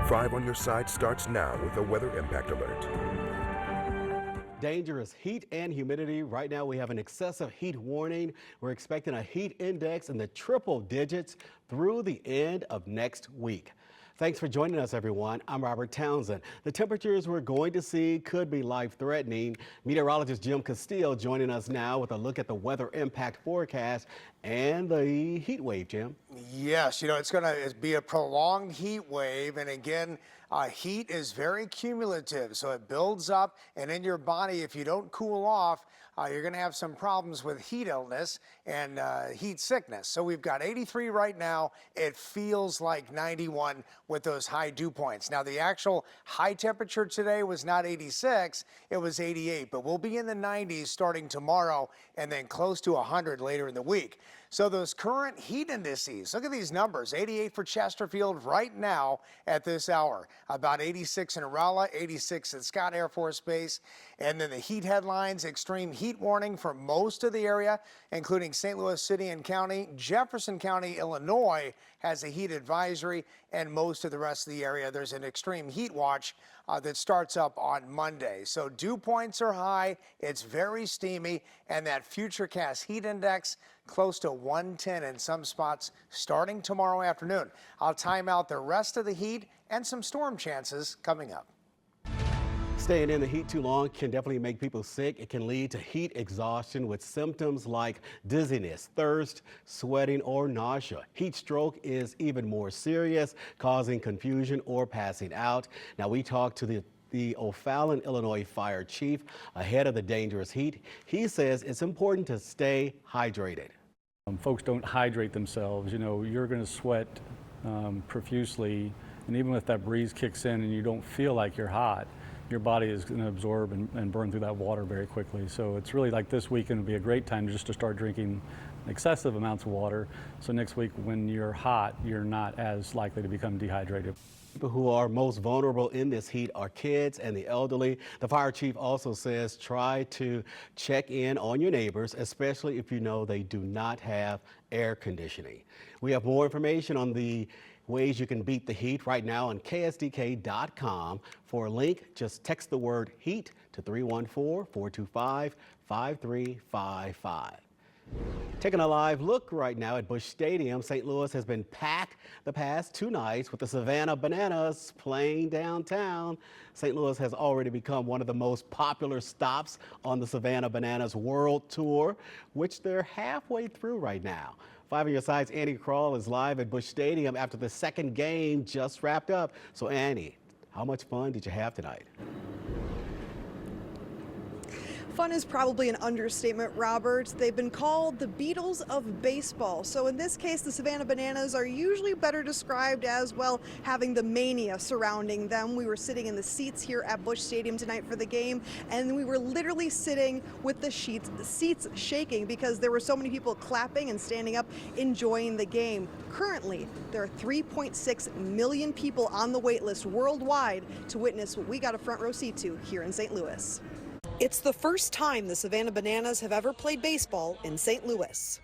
5 on your side starts now with a weather impact alert. Dangerous heat and humidity. Right now we have an excessive heat warning. We're expecting a heat index in the triple digits through the end of next week. Thanks for joining us, everyone. I'm Robert Townsend. The temperatures we're going to see could be life-threatening. Meteorologist Jim Castillo joining us now with a look at the weather impact forecast and the heat wave, Jim. Yes, it's going to be a prolonged heat wave. And again, heat is very cumulative, so it builds up. And in your body, if you don't cool off, you're going to have some problems with heat illness and heat sickness. So we've got 83 right now. It feels like 91 with those high dew points. Now, the actual high temperature today was not 86, it was 88. But we'll be in the 90s starting tomorrow and then close to 100 later in the week. So those current heat indices, look at these numbers, 88 for Chesterfield right now at this hour, about 86 in Rolla, 86 at Scott Air Force Base. And then the heat headlines, extreme heat warning for most of the area, including St. Louis City and County. Jefferson County, Illinois has a heat advisory, and most of the rest of the area, there's an extreme heat watch that starts up on Monday. So dew points are high, it's very steamy, and that Futurecast heat index close to 110 in some spots starting tomorrow afternoon. I'll time out the rest of the heat and some storm chances coming up. Staying in the heat too long can definitely make people sick. It can lead to heat exhaustion with symptoms like dizziness, thirst, sweating, or nausea. Heat stroke is even more serious, causing confusion or passing out. Now, we talked to the O'Fallon, Illinois fire chief ahead of the dangerous heat. He says it's important to stay hydrated. Folks don't hydrate themselves. You're going to sweat profusely, and even if that breeze kicks in and you don't feel like you're hot, your body is going to absorb and burn through that water very quickly. So it's really like this weekend would be a great time just to start drinking excessive amounts of water. So next week when you're hot, you're not as likely to become dehydrated. People who are most vulnerable in this heat are kids and the elderly. The fire chief also says try to check in on your neighbors, especially if you know they do not have air conditioning. We have more information on the ways you can beat the heat right now on KSDK.com. For a link, just text the word heat to 314-425-5355. Taking a live look right now at Busch Stadium, St. Louis has been packed the past 2 nights with the Savannah Bananas playing downtown. St. Louis has already become one of the most popular stops on the Savannah Bananas World Tour, which they're halfway through right now. 5 on your side's Annie Krall is live at Busch Stadium after the second game just wrapped up. So Annie, how much fun did you have tonight? Fun is probably an understatement, Robert. They've been called the Beatles of baseball. So in this case, the Savannah Bananas are usually better described as, well, having the mania surrounding them. We were sitting in the seats here at Busch Stadium tonight for the game, and we were literally sitting with the seats shaking because there were so many people clapping and standing up enjoying the game. Currently, there are 3.6 million people on the wait list worldwide to witness what we got a front row seat to here in St. Louis. It's the first time the Savannah Bananas have ever played baseball in St. Louis.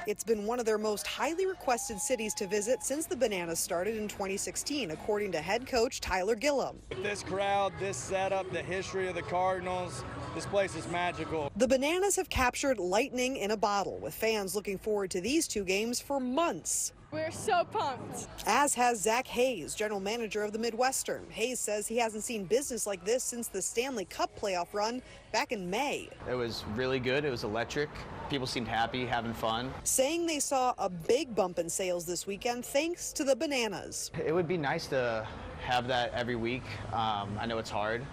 It's been one of their most highly requested cities to visit since the Bananas started in 2016, according to head coach Tyler Gillum. With this crowd, this setup, the history of the Cardinals, this place is magical. The Bananas have captured lightning in a bottle, with fans looking forward to these 2 games for months. We're so pumped. As has Zach Hayes, general manager of the Midwestern. Hayes says he hasn't seen business like this since the Stanley Cup playoff run back in May. It was really good. It was electric. People seemed happy, having fun. Saying they saw a big bump in sales this weekend thanks to the Bananas. It would be nice to have that every week. I know it's hard.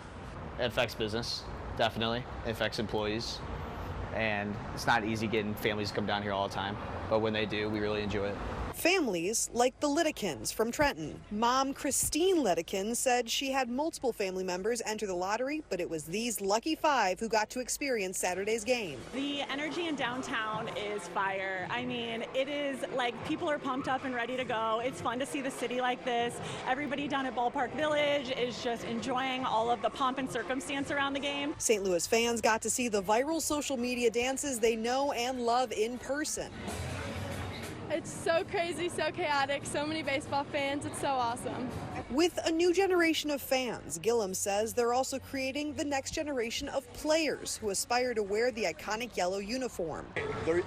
It affects business, definitely. It affects employees. And it's not easy getting families to come down here all the time. But when they do, we really enjoy it. Families like the Lidikins from Trenton. Mom Christine Lidikin said she had multiple family members enter the lottery, but it was these lucky 5 who got to experience Saturday's game. The energy in downtown is fire. I mean, it is like people are pumped up and ready to go. It's fun to see the city like this. Everybody down at Ballpark Village is just enjoying all of the pomp and circumstance around the game. St. Louis fans got to see the viral social media dances they know and love in person. It's so crazy, so chaotic, so many baseball fans. It's so awesome. With a new generation of fans, Gillum says they're also creating the next generation of players who aspire to wear the iconic yellow uniform.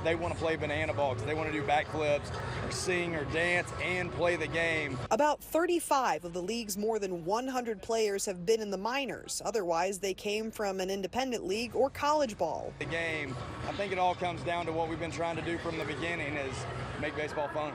They want to play banana ball because they want to do backflips or sing or dance and play the game. About 35 of the league's more than 100 players have been in the minors. Otherwise, they came from an independent league or college ball. The game, I think it all comes down to what we've been trying to do from the beginning is make baseball fun.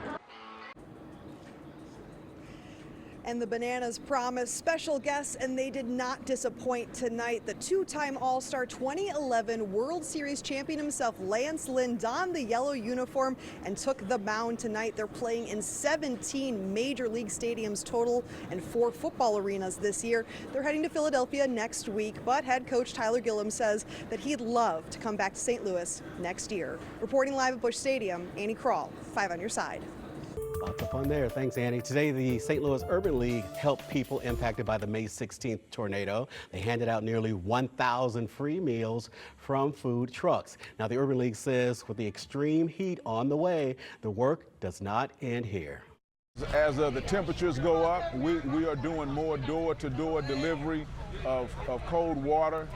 And the Bananas promised special guests, and they did not disappoint tonight. The two-time All-Star 2011 World Series champion himself, Lance Lynn, donned the yellow uniform and took the mound tonight. They're playing in 17 major league stadiums total and 4 football arenas this year. They're heading to Philadelphia next week, but head coach Tyler Gillum says that he'd love to come back to St. Louis next year. Reporting live at Busch Stadium, Annie Krall, 5 on your side. Lots of fun there. Thanks, Annie. Today, the St. Louis Urban League helped people impacted by the May 16th tornado. They handed out nearly 1,000 free meals from food trucks. Now, the Urban League says with the extreme heat on the way, the work does not end here. As the temperatures go up, we are doing more door-to-door delivery of cold water,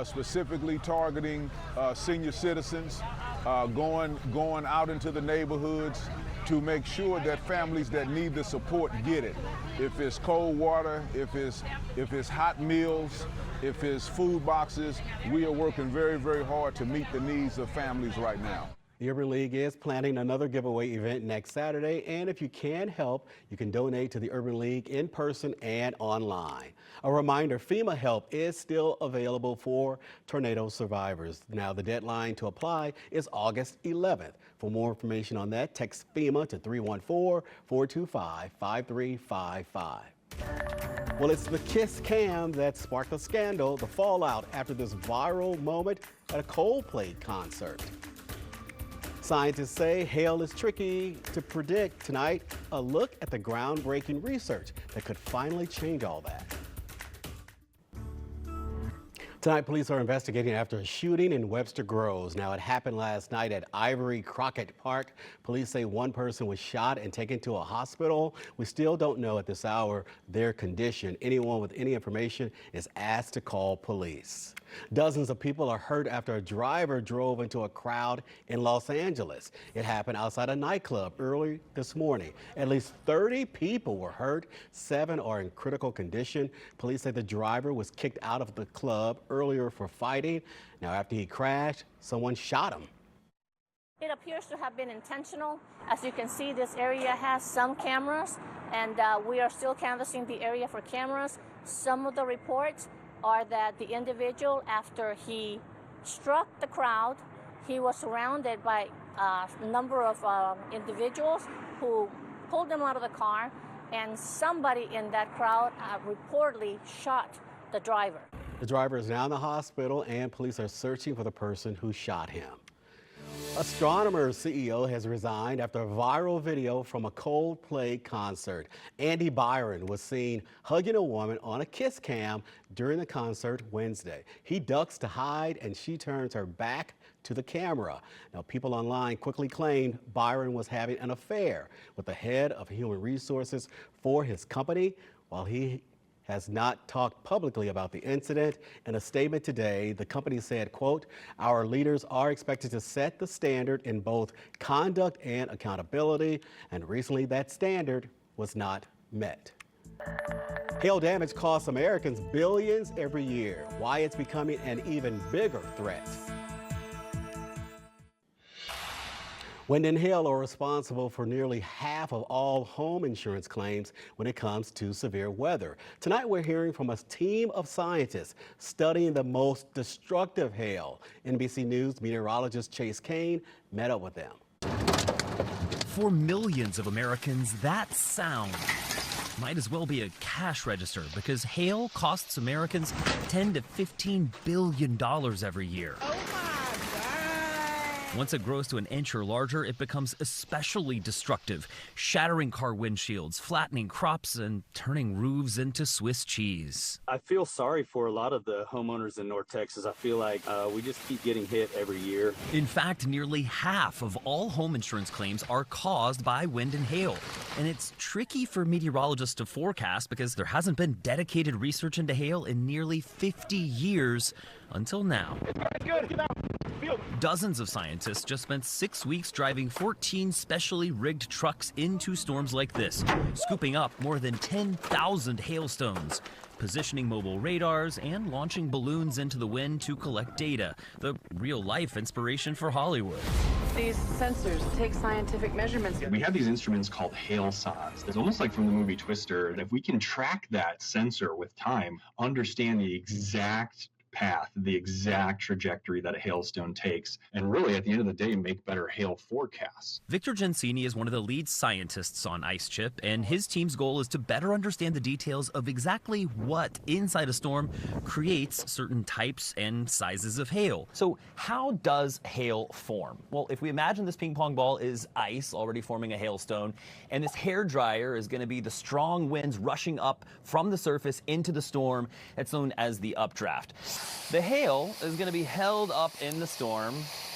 specifically targeting senior citizens, going out into the neighborhoods to make sure that families that need the support get it. If it's cold water, if it's hot meals, if it's food boxes, we are working very, very hard to meet the needs of families right now. The Urban League is planning another giveaway event next Saturday, and if you can help, you can donate to the Urban League in person and online. A reminder, FEMA help is still available for tornado survivors. Now, the deadline to apply is August 11th. For more information on that, text FEMA to 314-425-5355. Well, it's the Kiss Cam that sparked the scandal, the fallout after this viral moment at a Coldplay concert. Scientists say hail is tricky to predict. Tonight, a look at the groundbreaking research that could finally change all that. Tonight, police are investigating after a shooting in Webster Groves. Now, it happened last night at Ivory Crockett Park. Police say one person was shot and taken to a hospital. We still don't know at this hour their condition. Anyone with any information is asked to call police. Dozens of people are hurt after a driver drove into a crowd in Los Angeles. It happened outside a nightclub early this morning. At least 30 people were hurt. 7 are in critical condition. Police say the driver was kicked out of the club earlier for fighting. Now, after he crashed, someone shot him. It appears to have been intentional. As you can see, this area has some cameras, and we are still canvassing the area for cameras. Some of the reports are that the individual, after he struck the crowd, he was surrounded by a number of individuals who pulled him out of the car, and somebody in that crowd reportedly shot the driver. The driver is now in the hospital, and police are searching for the person who shot him. Astronomers CEO has resigned after a viral video from a Coldplay concert. Andy Byron was seen hugging a woman on a kiss cam during the concert Wednesday. He ducks to hide, and she turns her back to the camera. Now, people online quickly claimed Byron was having an affair with the head of human resources for his company. While he has not talked publicly about the incident. In a statement today, the company said, quote, "Our leaders are expected to set the standard in both conduct and accountability, and recently that standard was not met." Hail damage costs Americans billions every year. Why it's becoming an even bigger threat. Wind and hail are responsible for nearly half of all home insurance claims when it comes to severe weather. Tonight, we're hearing from a team of scientists studying the most destructive hail. NBC News meteorologist Chase Kane met up with them. For millions of Americans, that sound might as well be a cash register because hail costs Americans $10 to $15 billion every year. Once it grows to an inch or larger, it becomes especially destructive, shattering car windshields, flattening crops, and turning roofs into Swiss cheese. I feel sorry for a lot of the homeowners in North Texas. I feel like we just keep getting hit every year. In fact, nearly half of all home insurance claims are caused by wind and hail. And it's tricky for meteorologists to forecast because there hasn't been dedicated research into hail in nearly 50 years until now. Dozens of scientists just spent 6 weeks driving 14 specially rigged trucks into storms like this, scooping up more than 10,000 hailstones, positioning mobile radars, and launching balloons into the wind to collect data, the real-life inspiration for Hollywood. These sensors take scientific measurements. We have these instruments called hail sods. It's almost like from the movie Twister. And if we can track that sensor with time, understand the exact path, the exact trajectory that a hailstone takes, and really at the end of the day make better hail forecasts. Victor Gensini is one of the lead scientists on IceChip, and his team's goal is to better understand the details of exactly what inside a storm creates certain types and sizes of hail. So how does hail form? Well, if we imagine this ping pong ball is ice already forming a hailstone, and this hair dryer is going to be the strong winds rushing up from the surface into the storm, that's known as the updraft. The hail is going to be held up in the storm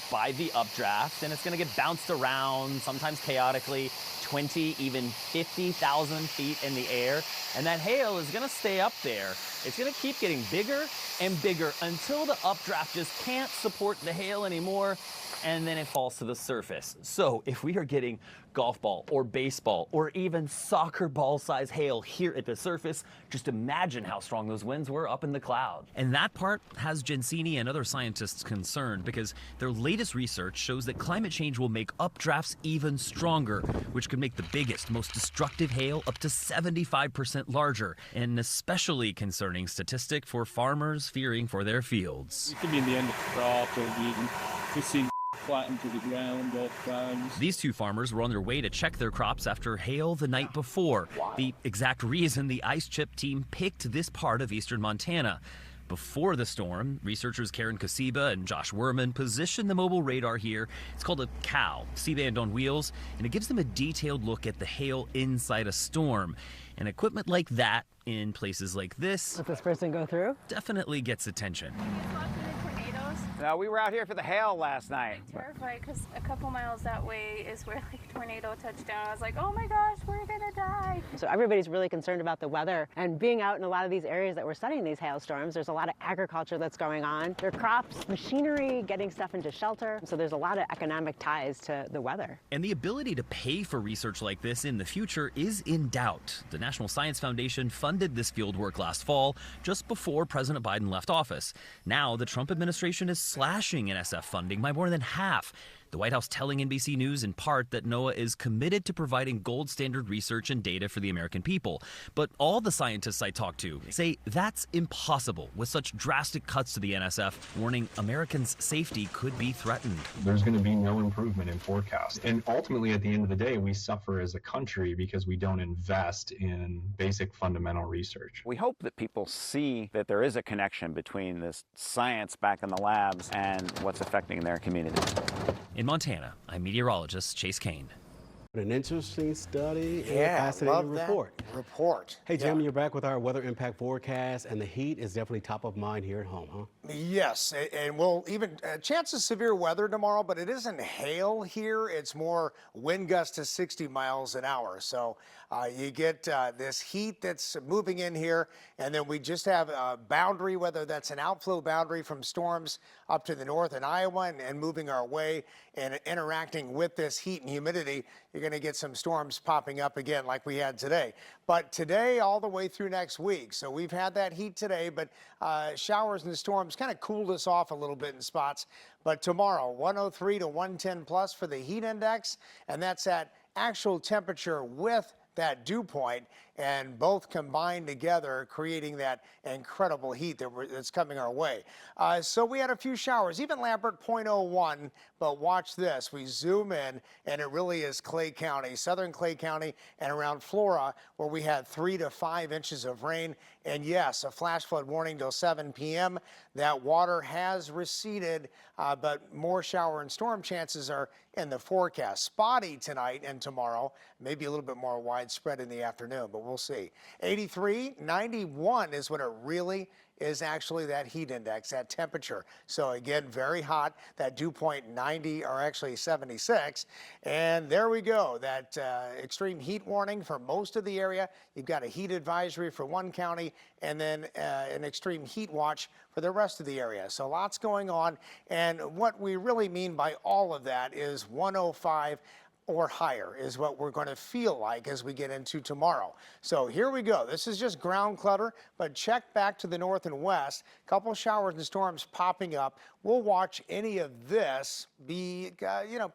by the updraft, and it's going to get bounced around, sometimes chaotically, 20, even 50,000 feet in the air. And that hail is going to stay up there. It's going to keep getting bigger and bigger until the updraft just can't support the hail anymore, and then it falls to the surface. So if we are getting golf ball or baseball or even soccer ball size hail here at the surface, just imagine how strong those winds were up in the cloud. And that part has Gensini and other scientists concerned because their latest research shows that climate change will make updrafts even stronger, which could make the biggest, most destructive hail up to 75% larger, an especially concerning statistic for farmers fearing for their fields. It could be in the end of the crop, or we see flattened to the ground, all clouds. These two farmers were on their way to check their crops after hail the night before. The exact reason the IceChip team picked this part of eastern Montana. Before the storm, researchers Karen Kosiba and Josh Werman positioned the mobile radar here. It's called a COW, C-band on wheels, and it gives them a detailed look at the hail inside a storm. And equipment like that in places like this, Let this person go through? definitely gets attention. No, we were out here for the hail last night. Terrified because a couple miles that way is where like a tornado touched down. I was like, oh my gosh, we're gonna die. So everybody's really concerned about the weather, and being out in a lot of these areas that we're studying these hailstorms, there's a lot of agriculture that's going on. There are crops, machinery, getting stuff into shelter. So there's a lot of economic ties to the weather. And the ability to pay for research like this in the future is in doubt. The National Science Foundation funded this field work last fall, just before President Biden left office. Now the Trump administration is slashing NSF funding by more than half. The White House telling NBC News in part that NOAA is committed to providing gold standard research and data for the American people. But all the scientists I talked to say that's impossible with such drastic cuts to the NSF, warning Americans' safety could be threatened. There's going to be no improvement in forecasts. And ultimately, at the end of the day, we suffer as a country because we don't invest in basic fundamental research. We hope that people see that there is a connection between this science back in the labs and what's affecting their community. In Montana, I'm meteorologist Chase Kane. An interesting study and Yeah, fascinating love that report. Hey, Jim, Yeah. you're back with our weather impact forecast, and the heat is definitely top of mind here at home, huh? Yes, and we'll even chance of severe weather tomorrow, but it isn't hail here. It's more wind gusts to 60 miles an hour. So you get this heat that's moving in here, and then we just have a boundary, whether that's an outflow boundary from storms up to the north in Iowa and moving our way and interacting with this heat and humidity. You're going to get some storms popping up again like we had today. But today all the way through next week. So we've had that heat today, but showers and storms kind of cooled us off a little bit in spots. But tomorrow, 103 to 110 plus for the heat index, and that's at actual temperature with that dew point. and both combined together, creating that incredible heat that's coming our way. So we had a few showers, even Lambert 0.01, but watch this. We zoom in, and it really is Clay County, southern Clay County, and around Flora, where we had 3 to 5 inches of rain. And yes, a flash flood warning till 7 p.m. That water has receded, but more shower and storm chances are in the forecast. Spotty tonight and tomorrow, maybe a little bit more widespread in the afternoon, but we'll see. 83, 91 is when it really is actually that heat index, that temperature. So again, very hot. That dew point 90 or actually 76. And there we go. That extreme heat warning for most of the area. You've got a heat advisory for one county and then an extreme heat watch for the rest of the area. So lots going on. And what we really mean by all of that is 105 or higher is what we're going to feel like as we get into tomorrow. So here we go. This is just ground clutter, but check back to the north and west. A couple showers and storms popping up. We'll watch any of this be,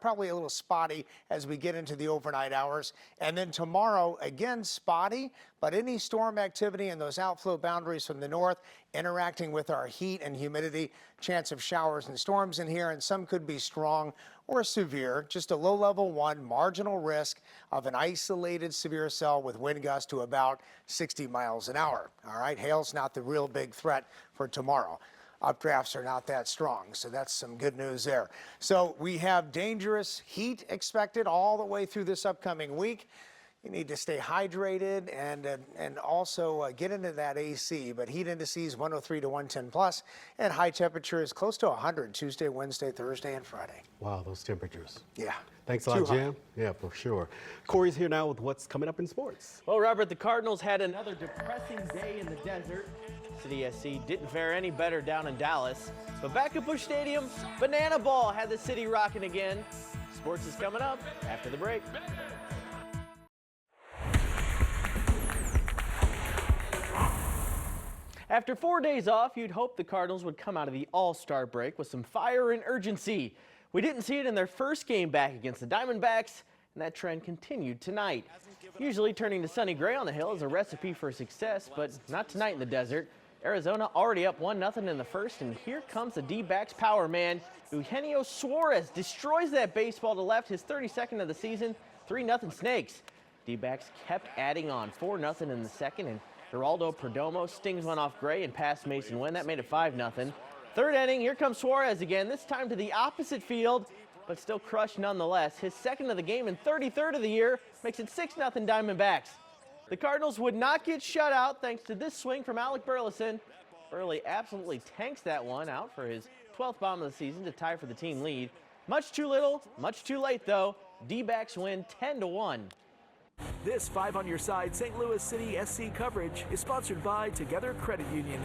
probably a little spotty as we get into the overnight hours. And then tomorrow, again, spotty, but any storm activity and those outflow boundaries from the north interacting with our heat and humidity, chance of showers and storms in here, and some could be strong or severe, just a low level 1 marginal risk of an isolated severe cell with wind gusts to about 60 miles an hour. All right, hail's not the real big threat for tomorrow. Updrafts are not that strong, so that's some good news there. So we have dangerous heat expected all the way through this upcoming week. You need to stay hydrated and also get into that AC, but heat indices 103 to 110 plus, and high temperatures close to 100 Tuesday, Wednesday, Thursday, and Friday. Wow, those temperatures. Yeah. Thanks a lot, Jim. Yeah, for sure. Corey's here now with what's coming up in sports. Well, Robert, the Cardinals had another depressing day in the desert. City SC didn't fare any better down in Dallas. But back at Busch Stadium, Banana Ball had the city rocking again. Sports is coming up after the break. After 4 days off, you'd hope the Cardinals would come out of the All-Star break with some fire and urgency. We didn't see it in their first game back against the Diamondbacks, and that trend continued tonight. Usually turning to sunny gray on the hill is a recipe for success, but not tonight in the desert. Arizona already up 1-0 in the first, and here comes the D-backs power man. Eugenio Suarez destroys that baseball to left, his 32nd of the season, 3-0 Snakes. D-backs kept adding on, 4-0 in the second, and Geraldo Perdomo stings one off Gray and past Mason Wynn. That made it 5-0. Third inning, here comes Suarez again, this time to the opposite field, but still crushed nonetheless. His second of the game and 33rd of the year makes it 6-0 Diamondbacks. The Cardinals would not get shut out thanks to this swing from Alec Burleson. Burley absolutely tanks that one out for his 12th bomb of the season to tie for the team lead. Much too little, much too late though. D-backs win 10-1. This 5 on Your Side St. Louis City SC coverage is sponsored by Together Credit Union.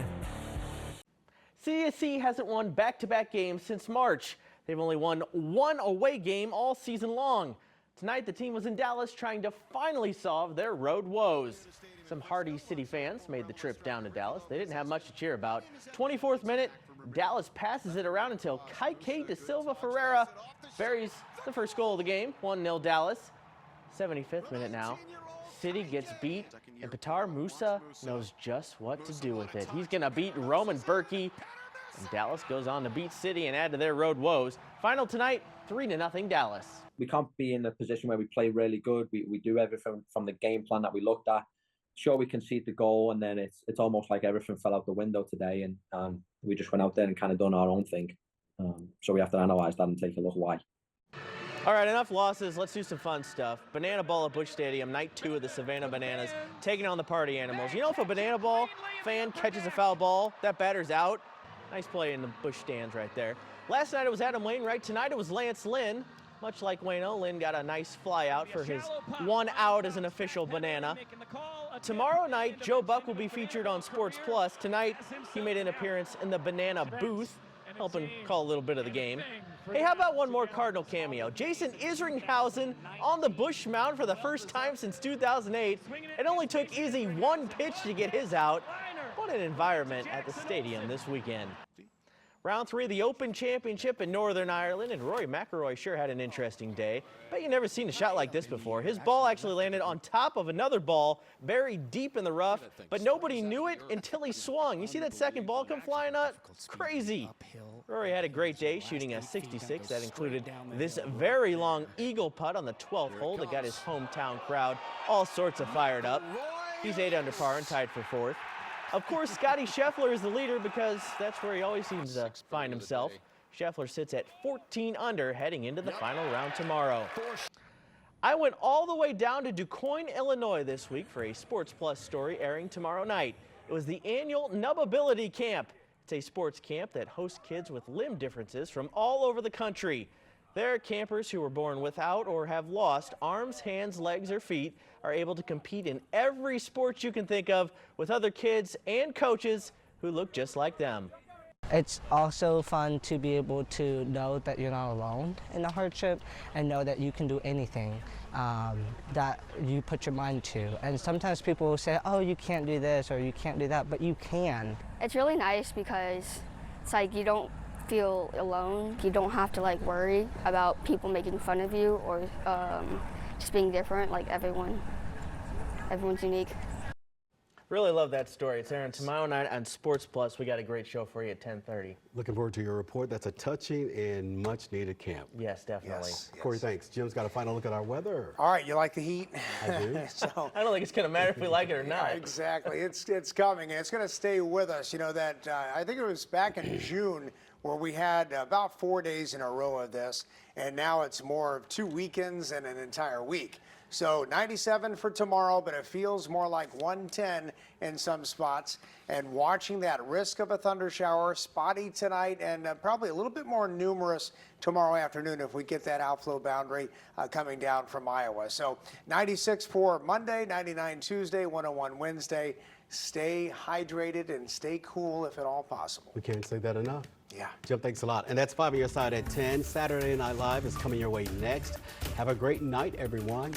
CSC hasn't won back-to-back games since March. They've only won one away game all season long. Tonight, the team was in Dallas trying to finally solve their road woes. Some hardy City fans made the trip down to Dallas. They didn't have much to cheer about. 24th minute, Dallas passes it around until Kike de Silva Ferreira buries the first goal of the game, 1-0 Dallas. 75th minute now. City gets beat, and Petar Musa knows just what to do with it. He's going to beat Roman Berkey, and Dallas goes on to beat City and add to their road woes. Final tonight, 3-0 Dallas. We can't be in a position where we play really good. We do everything from the game plan that we looked at. Sure, we concede the goal, and then it's almost like everything fell out the window today, and we just went out there and kind of done our own thing. So we have to analyze that and take a look why. All right, enough losses. Let's do some fun stuff. Banana Ball at Busch Stadium, night 2 of the Savannah Bananas, taking on the Party Animals. You know, if a Banana Ball fan catches a foul ball, that batter's out. Nice play in the Busch stands right there. Last night it was Adam Wainwright. Tonight it was Lance Lynn. Much like Wayno, Lynn got a nice fly out for his 1 out as an official Banana. Tomorrow night, Joe Buck will be featured on Sports Plus. Tonight, he made an appearance in the Banana booth, helping call a little bit of the game. Hey, how about one more Cardinal cameo? Jason Isringhausen on the Busch mound for the first time since 2008. It only took Izzy 1 pitch to get his out. What an environment at the stadium this weekend. Round 3 of the Open Championship in Northern Ireland, and Rory McIlroy sure had an interesting day. Bet you've never seen a shot like this before. His ball actually landed on top of another ball buried deep in the rough, but nobody knew it until he swung. You see that second ball come flying up? Crazy. Rory had a great day, shooting a 66 that included this very long eagle putt on the 12th hole that got his hometown crowd all sorts of fired up. He's 8 under par and tied for 4th. Of course, Scotty Scheffler is the leader because that's where he always seems to find himself. Scheffler sits at 14 under heading into the final round tomorrow. I went all the way down to DuQuoin, Illinois this week for a Sports Plus story airing tomorrow night. It was the annual Nubbability Camp. It's a sports camp that hosts kids with limb differences from all over the country. There, campers who were born without or have lost arms, hands, legs, or feet are able to compete in every sport you can think of with other kids and coaches who look just like them. It's also fun to be able to know that you're not alone in the hardship and know that you can do anything that you put your mind to. And sometimes people will say, oh, you can't do this or you can't do that, but you can. It's really nice because it's like you don't feel alone. You don't have to like worry about people making fun of you or just being different. Like everyone's unique. Really love that story. It's airing tomorrow night on Sports Plus. We got a great show for you at 10:30. Looking forward to your report. That's a touching and much needed camp. Yes, definitely. Yes. Corey, thanks. Jim's got a final look at our weather. All right, you like the heat? I do. So, I don't think it's going to matter if we like it or not. yeah, exactly. It's coming, and it's going to stay with us. You know that I think it was back in June where we had about 4 days in a row of this, and now it's more of 2 weekends and an entire week. So 97 for tomorrow, but it feels more like 110 in some spots. And watching that risk of a thunder shower, spotty tonight, and probably a little bit more numerous tomorrow afternoon if we get that outflow boundary coming down from Iowa. So 96 for Monday, 99 Tuesday, 101 Wednesday. Stay hydrated and stay cool if at all possible. We can't say that enough. Yeah. Jim, thanks a lot. And that's 5 on your side at 10. Saturday Night Live is coming your way next. Have a great night, everyone.